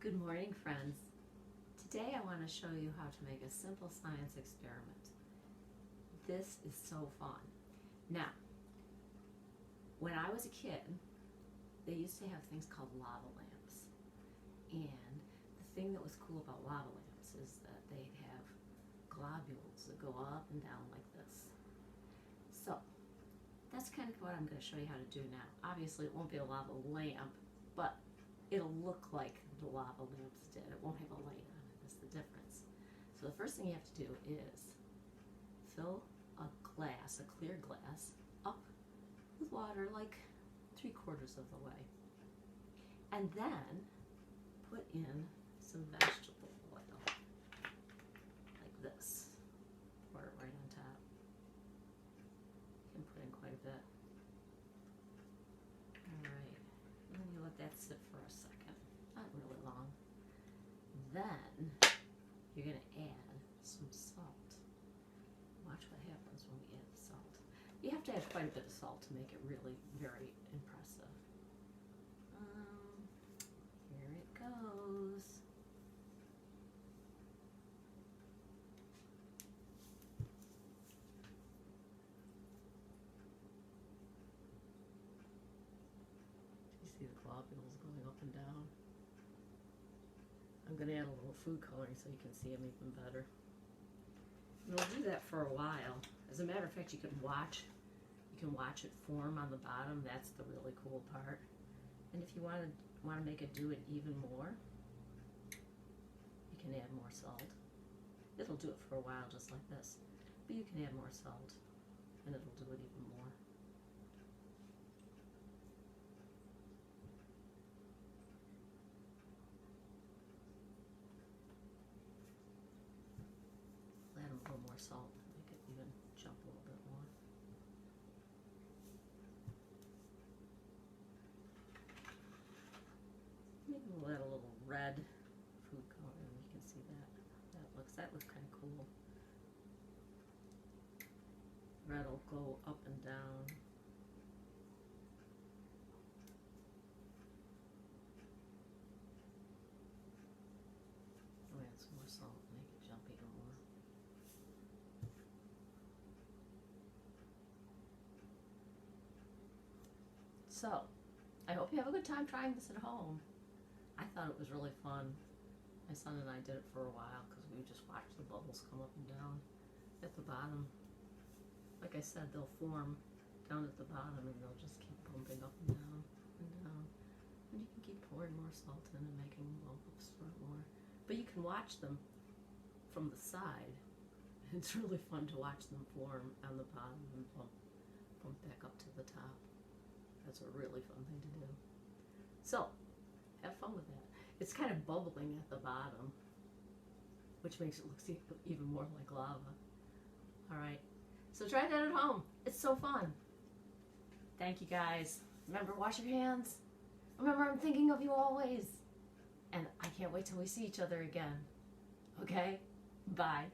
Good morning, friends. Today I want to show you how to make a simple science experiment. This is so fun. Now, when I was a kid, they used to have things called lava lamps. And the thing that was cool about lava lamps is that they'd have globules that go up and down like this. So, that's kind of what I'm going to show you how to do now. Obviously, it won't be a lava lamp, but it'll look like the lava lamps did. It won't have a light on it. That's the difference. So the first thing you have to do is fill a glass, a clear glass, up with water like 3/4 of the way. And then put in some vegetable oil, like this. Pour it right on top. You can put in quite a bit. Alright, and then you let that sit for a second, not really long. Then you're going to add some salt. Watch what happens when we add the salt. You have to add quite a bit of salt to make it really very impressive. Here it goes. You see the globules going up and down? I'm going to add a little food coloring so you can see them even better. And we'll do that for a while. As a matter of fact, you can watch it form on the bottom. That's the really cool part. And if you want to make it do it even more, you can add more salt. It'll do it for a while just like this. But you can add more salt and it'll do it even more. Add a little more salt to make it even jump a little bit more. Maybe we'll add a little red food coloring. You can see that. That looks kind of cool. Red will go up and down. I'll add some more salt and make it jump even more. So, I hope you have a good time trying this at home. I thought it was really fun. My son and I did it for a while because we just watched the bubbles come up and down at the bottom. Like I said, they'll form down at the bottom and they'll just keep bumping up and down and down. And you can keep pouring more salt in and making them bump up more. But you can watch them from the side. It's really fun to watch them form on the bottom and bump back up to the top. That's a really fun thing to do. So, have fun with that. It's kind of bubbling at the bottom, which makes it look even more like lava. Alright, so try that at home. It's so fun. Thank you guys. Remember, wash your hands. Remember, I'm thinking of you always. And I can't wait till we see each other again. Okay? Bye.